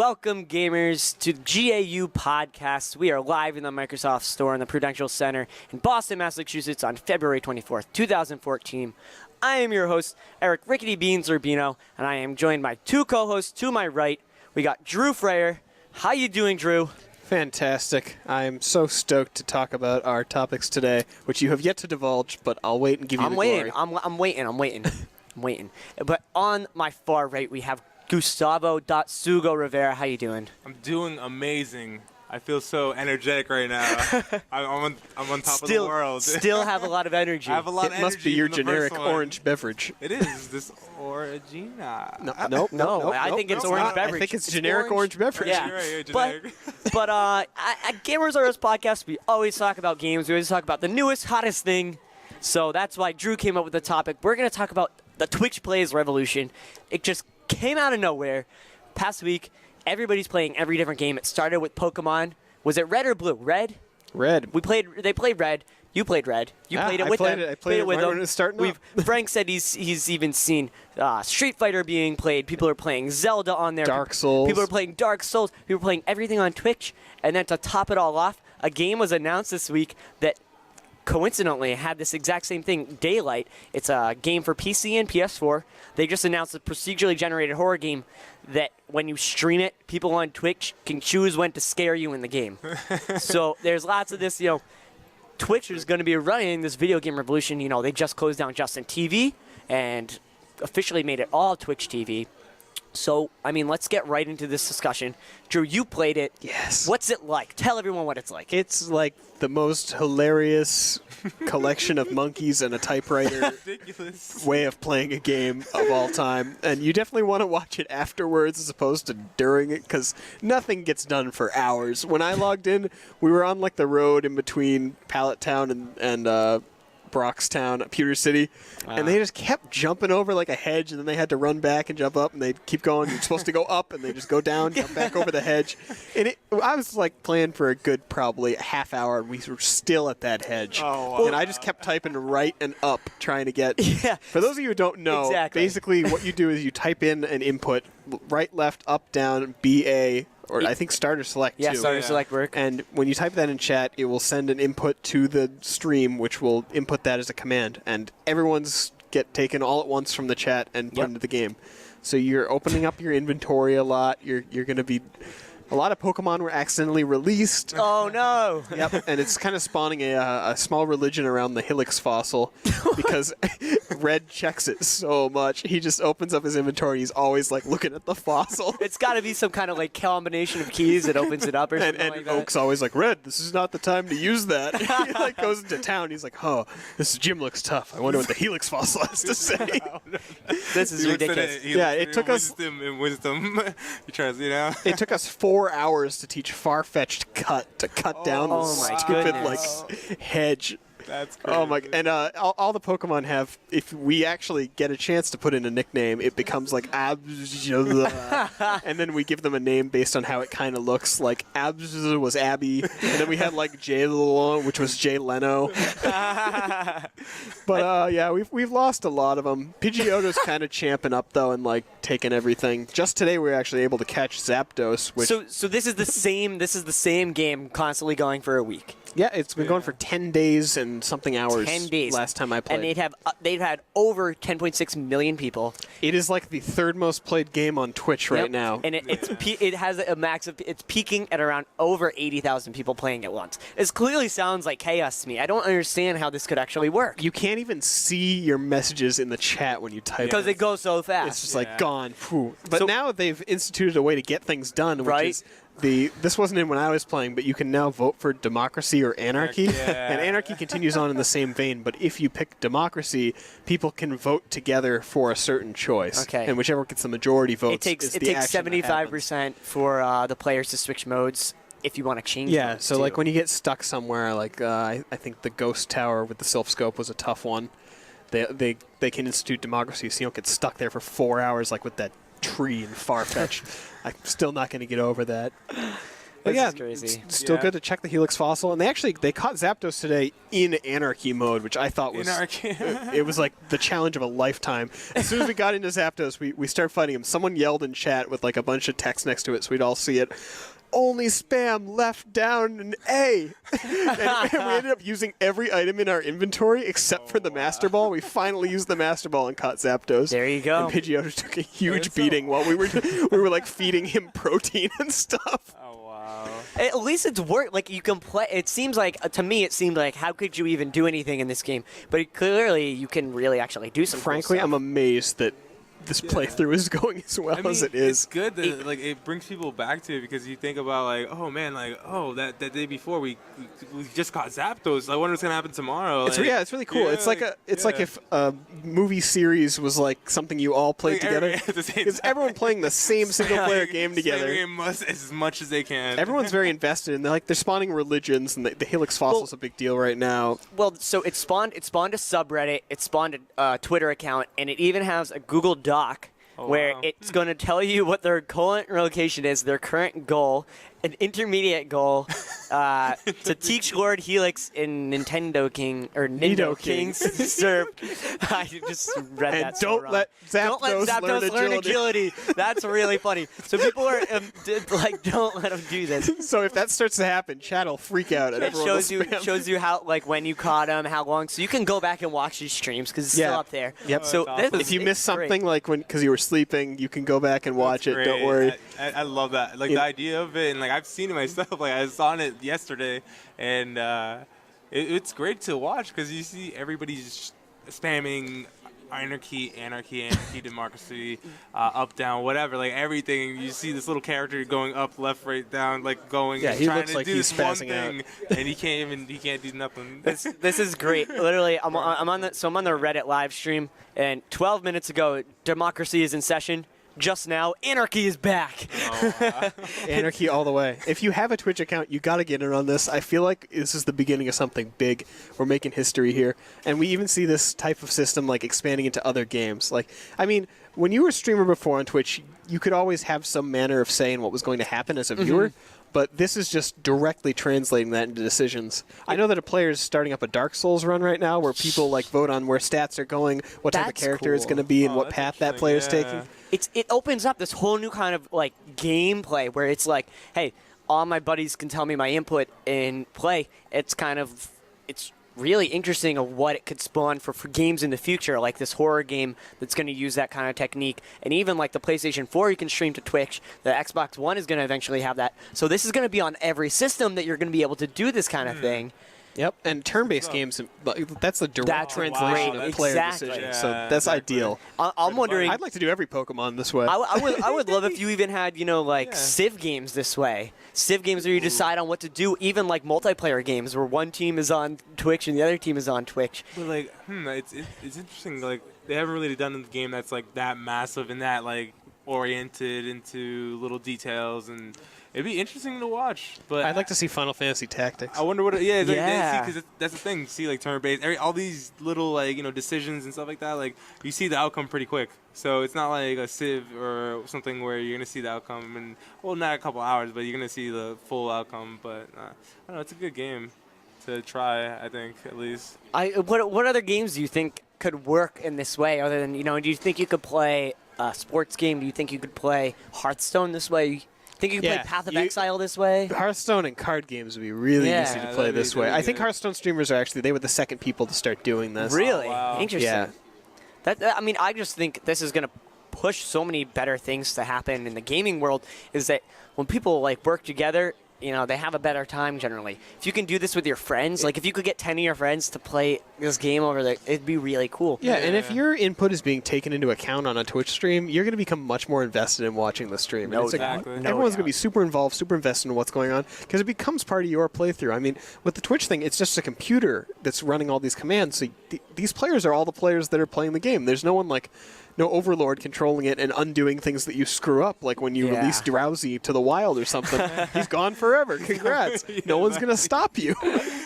Welcome, gamers, to GAU Podcast. We are live in the Microsoft Store in the Prudential Center in Boston, Massachusetts on February 24th, 2014. I am your host, Eric RickityBeans Rubino, and I am joined by two co-hosts to my right. We got Drew Frayre. How you doing, Drew? Fantastic. I am so stoked to talk about our topics today, which you have yet to divulge, but I'll wait and give you the glory. I'm waiting. But on my far right, we have Gustavo.sugO Rivera. How you doing? I'm doing amazing. I feel so energetic right now. I'm on top of the world. Still have a lot of energy. I have a lot of energy. It must be your generic orange beverage. It is. This Orangina. No, I think it's orange beverage. I think it's generic orange beverage. Yeah. Right, generic. But at Gamers R Us Podcast, we always talk about games. We always talk about the newest, hottest thing. So that's why Drew came up with the topic. We're going to talk about the Twitch Plays revolution. It just came out of nowhere. Past week, everybody's playing every different game. It started with Pokemon. Was it red or blue? Red? Red. They played red. You played red. You played it with them. I played it with them. When it was starting up. Frank said he's even seen Street Fighter being played. People are playing Zelda on there. Dark Souls. People are playing Dark Souls. People are playing everything on Twitch. And then to top it all off, a game was announced this week that coincidentally had this exact same thing, Daylight. It's a game for PC and PS4. They just announced a procedurally generated horror game that when you stream it, people on Twitch can choose when to scare you in the game. So there's lots of this, Twitch is going to be running this video game revolution. They just closed down Justin TV and officially made it all Twitch TV. So, let's get right into this discussion. Drew, you played it. Yes. What's it like? Tell everyone what it's like. It's like the most hilarious collection of monkeys and a typewriter Ridiculous way of playing a game of all time. And you definitely want to watch it afterwards as opposed to during it, because nothing gets done for hours. When I logged in, we were on the road in between Pallet Town and Brockstown, Pewter City, and they just kept jumping over like a hedge, and then they had to run back and jump up, and they'd keep going. You're supposed to go up, and they just go down, jump back over the hedge. And I was playing for a good probably a half hour, and we were still at that hedge. Oh, wow. And I just kept typing right and up, trying to get. Yeah. For those of you who don't know, basically what you do is you type in an input, right, left, up, down, BA. Or I think start or select, too. Yeah, start or select work. And when you type that in chat, it will send an input to the stream, which will input that as a command. And everyone's get taken all at once from the chat and put into the game. So you're opening up your inventory a lot. You're going to be... A lot of Pokemon were accidentally released. Oh, no. Yep, and it's kind of spawning a small religion around the Helix fossil because Red checks it so much. He just opens up his inventory. He's always looking at the fossil. It's got to be some kind of combination of keys that opens it up or something and Oak's always like, Red, this is not the time to use that. He goes into town. He's like, oh, this gym looks tough. I wonder what the Helix fossil has to say. This is ridiculous. It took us wisdom. He tries, It took us 4 hours to teach Far-Fetched Cut to cut down this stupid hedge. That's crazy. Oh my! And all the Pokemon have. If we actually get a chance to put in a nickname, it becomes Abs, and then we give them a name based on how it kind of looks. Like Abs was Abby, and then we had J Lo, which was Jay Leno. But yeah, we've lost a lot of them. Pidgeotto's kind of champing up though, and taking everything. Just today, we were actually able to catch Zapdos. Which so this is the same. This is the same game constantly going for a week. Yeah, it's been going for 10 days and something hours. 10 days. Last time I played. And they've had over 10.6 million people. It is the third most played game on Twitch right now. And it has a max of, it's peaking at around over 80,000 people playing at once. This clearly sounds like chaos to me. I don't understand how this could actually work. You can't even see your messages in the chat when you type because it goes so fast. It's just gone. Phew. But now they've instituted a way to get things done, which is this wasn't in when I was playing, but you can now vote for democracy or anarchy. And anarchy continues on in the same vein, but if you pick democracy, people can vote together for a certain choice. Okay. And whichever gets the majority votes it takes 75% for the players to switch modes if you want to change modes, so when you get stuck somewhere, I think the Ghost Tower with the Sylph Scope was a tough one. They can institute democracy so you don't get stuck there for 4 hours with that tree and Far-Fetched. I'm still not going to get over that. But This yeah, is crazy. it's still good to check the Helix fossil. And they caught Zapdos today in Anarchy mode, which I thought was it was like the challenge of a lifetime. As soon as we got into Zapdos, we started fighting him. Someone yelled in chat with like a bunch of text next to it, so we'd all see it. Only spam left, down, and A. and we ended up using every item in our inventory except for the Master Ball. We finally used the Master Ball and caught Zapdos. There you go. And Pidgeotto took a huge beating while we were like feeding him protein and stuff. Oh wow. At least it's work. Like you can play. It seems like to me, it seemed like how could you even do anything in this game? But clearly, you can really actually do some. Frankly, cool stuff. I'm amazed that this playthrough is going as well as it is. It's good that like it brings people back to it because you think about like, oh man, like that day before we just got Zapdos. I wonder what's gonna happen tomorrow. It's, like, it's really cool. yeah, It's like if a movie series was like something you all played together. at the same Because time. everyone playing the same single player game together. As much as they can. Everyone's very invested, and they're spawning religions, and the Helix fossil is a big deal right now. Well, so it spawned a subreddit, it spawned a Twitter account, and it even has a Google Doc where wow. it's going to tell you what their current location is, their current goal, an intermediate goal, to teach Lord Helix in Nintendo King or Nido King's serve. I just read And that so don't wrong. let Don't let Zapdos learn agility. That's really funny. So people are like, don't let them do this. So if that starts to happen, chat will freak out, and It everyone will spam. shows you how like when you caught them, how long. So you can go back and watch these streams because it's still up there. Yep. So that's awesome. If you missed it's great. something, like because you were sleeping, you can go back and watch it. Don't worry. I love that. Like the idea of it, and like I've seen it myself. Like I saw it yesterday, and it's great to watch because you see everybody's spamming anarchy, democracy, up, down, whatever. Like everything. You see this little character going up, left, right, down, like going. Yeah, he trying looks to like do he's this one spazzing thing, and he can't do nothing. This is great. Literally, I'm on the Reddit live stream, and 12 minutes ago, democracy is in session. Just now, anarchy is back. Anarchy all the way. If you have a Twitch account, you got to get in on this. I feel like this is the beginning of something big. We're making history here. And we even see this type of system like expanding into other games. Like, I mean, when you were a streamer before on Twitch, you could always have some manner of saying what was going to happen as a viewer. But this is just directly translating that into decisions. I know that a player is starting up a Dark Souls run right now where people like vote on where stats are going, what type of That's character it's cool. going to be, and Oh, what that's path that interesting, player's yeah. taking. It opens up this whole new kind of like gameplay where it's like, hey, all my buddies can tell me my input in play. It's really interesting of what it could spawn for games in the future, like this horror game that's going to use that kind of technique. And even like the PlayStation 4, you can stream to Twitch. The Xbox One is going to eventually have that. So this is going to be on every system that you're going to be able to do this kind of thing. Yep, and turn-based games, that's the direct translation great. of player Exactly. decisions. Yeah, So that's exactly. ideal. I'm wondering. I'd like to do every Pokemon this way. I would love if you even had, Civ games this way. Civ games where you decide on what to do, even like multiplayer games where one team is on Twitch and the other team is on Twitch. But like, it's interesting. Like they haven't really done a game that's like that massive and that like oriented into little details, and it'd be interesting to watch. But I'd like to see Final Fantasy Tactics. I wonder what. Yeah. Because that's the thing. See, like turn-based, all these little like decisions and stuff like that. Like you see the outcome pretty quick. So it's not like a Civ or something where you're gonna see the outcome in not a couple hours, but you're gonna see the full outcome. But I don't know. It's a good game to try. I think at least. What other games do you think could work in this way? Other than do you think you could play a sports game? Do you think you could play Hearthstone this way? Think you could play Path of Exile this way? Hearthstone and card games would be really easy to play this way. I think Hearthstone streamers they were the second people to start doing this. Really? Oh, wow. Interesting. Yeah. I just think this is going to push so many better things to happen in the gaming world, is that when people like work together, they have a better time generally. If you can do this with your friends, like if you could get 10 of your friends to play this game over there, it'd be really cool. Yeah, and if your input is being taken into account on a Twitch stream, you're going to become much more invested in watching the stream. No And doubt. Exactly. No everyone's doubt. going to be super involved, super invested in what's going on, because it becomes part of your playthrough. I mean, with the Twitch thing, it's just a computer that's running all these commands. So these players are all the players that are playing the game. There's no one no overlord controlling it and undoing things that you screw up, like when you release Drowsy to the wild or something. He's gone forever. Congrats. No one's going to stop you.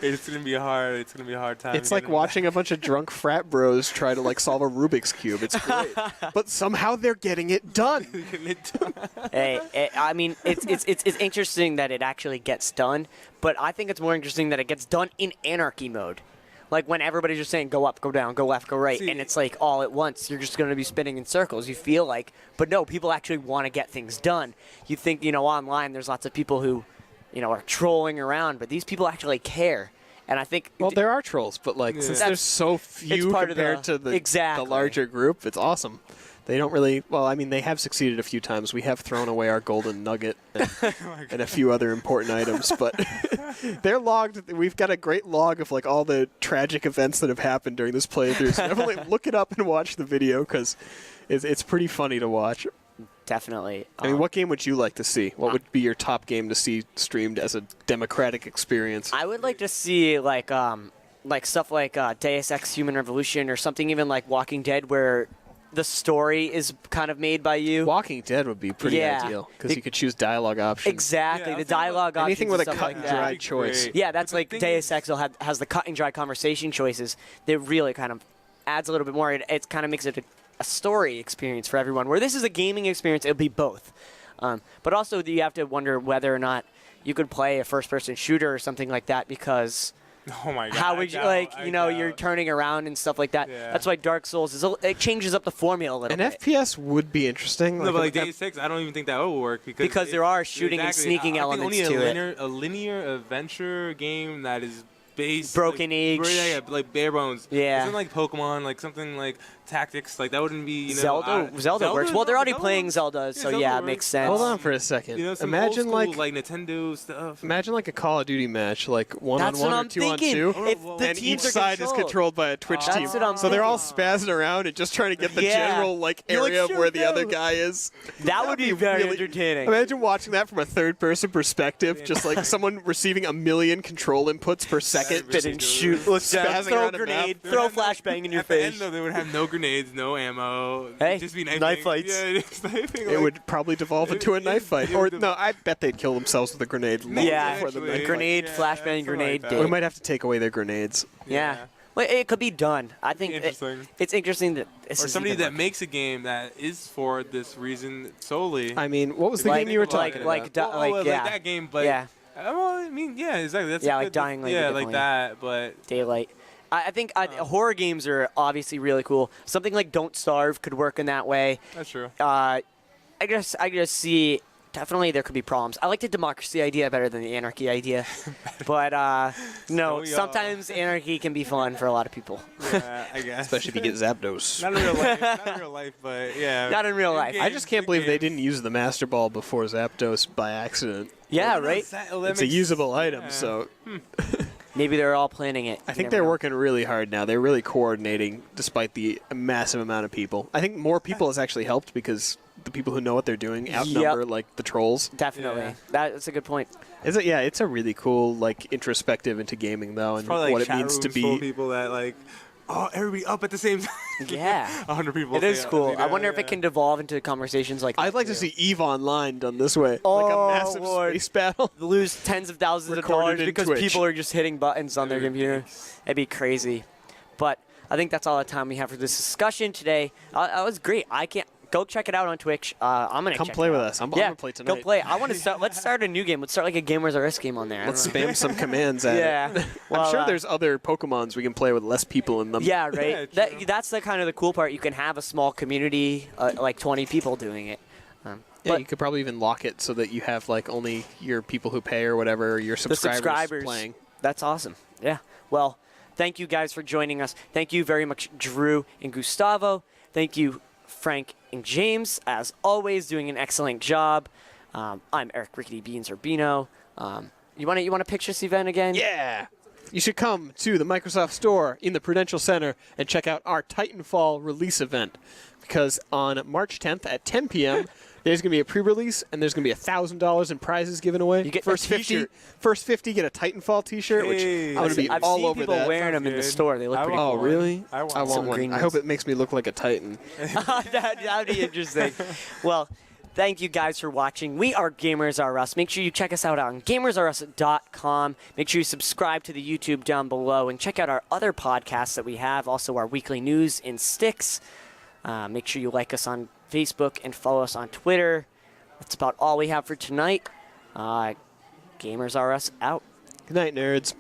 It's gonna be hard. It's gonna be a hard time. It's like watching a bunch of drunk frat bros try to like solve a Rubik's Cube. It's great. But somehow they're getting it done. Hey, I mean, it's interesting that it actually gets done, but I think it's more interesting that it gets done in anarchy mode. Like when everybody's just saying go up, go down, go left, go right, and it's like all at once. You're just going to be spinning in circles. You feel like, but no, people actually want to get things done. You think, online there's lots of people who, are trolling around, but these people actually care. And I think Well, there are trolls, but like since there's so few compared to the larger group, it's awesome. They don't really. Well, I mean, they have succeeded a few times. We have thrown away our golden nugget and a few other important items, but they're logged. We've got a great log of like all the tragic events that have happened during this playthrough. So definitely look it up and watch the video because it's pretty funny to watch. Definitely. I mean, what game would you like to see? What would be your top game to see streamed as a democratic experience? I would like to see like stuff like Deus Ex: Human Revolution or something even like Walking Dead where the story is kind of made by you. Walking Dead would be pretty ideal because you could choose dialogue options. Exactly, the dialogue options. Anything with a cut like and dry choice. Yeah, that's like Deus Ex has the cut and dry conversation choices that really kind of adds a little bit more. It kind of makes it a story experience for everyone. Where this is a gaming experience, it'll be both. But also, you have to wonder whether or not you could play a first-person shooter or something like that because. Oh my God! How would you you're turning around and stuff like that? Yeah. That's why Dark Souls it changes up the formula a little bit. An FPS would be interesting. No, but like Deus Ex, I don't even think that would work because there are shooting and sneaking elements to it. A linear adventure game that is based Broken Age, like bare bones. Yeah, something like Pokemon, like something like Tactics, like that wouldn't be Zelda works. Well, they're already playing Zelda, so yeah, it makes sense. Hold on for a second. Imagine old school, like Nintendo stuff. Imagine like a Call of Duty match, like 1-on-1 or 2-on-2, and each side is controlled by a Twitch team. So they're all spazzing around and just trying to get the general area of where the other guy is. That would be very entertaining. Imagine watching that from a third-person perspective, just like someone receiving 1 million control inputs per second, spit and shoot, throw a grenade, throw flashbang in your face. At the end, though, they would have no grenades, no ammo. Hey, just be knife fights. Yeah, sniping. It would probably devolve into a knife fight. Or no, I bet they'd kill themselves with a grenade. Yeah, grenade, flashbang, grenade. We might have to take away their grenades. Yeah. Well, it could be done. I think it's interesting that or somebody that makes a game that is for this reason solely. I mean, what was the game you were talking about? Like that game, but well, I mean, yeah, exactly. That's like Dying Light. Yeah, like that, but Daylight. I think horror games are obviously really cool. Something like Don't Starve could work in that way. That's true. I just see definitely there could be problems. I like the democracy idea better than the anarchy idea, but no, sometimes anarchy can be fun for a lot of people. Yeah, I guess. Especially if you get Zapdos. Not in real life, but yeah. Not in real life. I just can't believe they didn't use the Master Ball before Zapdos by accident. Yeah, right? It's a usable item, so. Maybe they're all planning it. I think they're working really hard now. They're really coordinating despite the massive amount of people. I think more people has actually helped because the people who know what they're doing outnumber like the trolls. Definitely. Yeah. That's a good point. Is it? Yeah, it's a really cool like introspective into gaming though and what it means to be full of people that like everybody up at the same time. Yeah. 100 people. It is cool. I wonder if it can devolve into conversations like I'd like to see EVE Online done this way. Oh, like a massive space battle. Lose tens of thousands of dollars because people are just hitting buttons on their computer. It'd be crazy. But I think that's all the time we have for this discussion today. That was great. Go check it out on Twitch. I'm gonna come play with us. I'm gonna play tonight. Go play. I want to start. Let's start a new game. Let's start like a Gamers R Us game on there. Let's spam some commands at it. Well, I'm sure there's other Pokemons we can play with less people in them. Yeah, right. That's the kind of the cool part. You can have a small community, like 20 people doing it. Yeah, you could probably even lock it so that you have like only your people who pay or whatever, or your subscribers playing. That's awesome. Yeah. Well, thank you guys for joining us. Thank you very much, Drew and Gustavo. Thank you, Frank and James, as always, doing an excellent job. I'm Eric RickityBeans Rubino. You want to pitch this event again? Yeah. You should come to the Microsoft Store in the Prudential Center and check out our Titanfall release event. Because on March 10th at 10 p.m., there's going to be a pre-release, and there's going to be $1,000 in prizes given away. You get first 50 get a Titanfall T-shirt, which I'm going to be all over that. I've seen people wearing them in the store. They look pretty cool. Oh, really? I want one. I hope it makes me look like a Titan. That would be interesting. Well, Thank you guys for watching. We are Gamers R Us. Make sure you check us out on gamersrus.com. Make sure you subscribe to the YouTube down below and check out our other podcasts that we have. Also, our weekly news in sticks. Make sure you like us on Facebook and follow us on Twitter. That's about all we have for tonight. Gamers R Us out. Good night, nerds.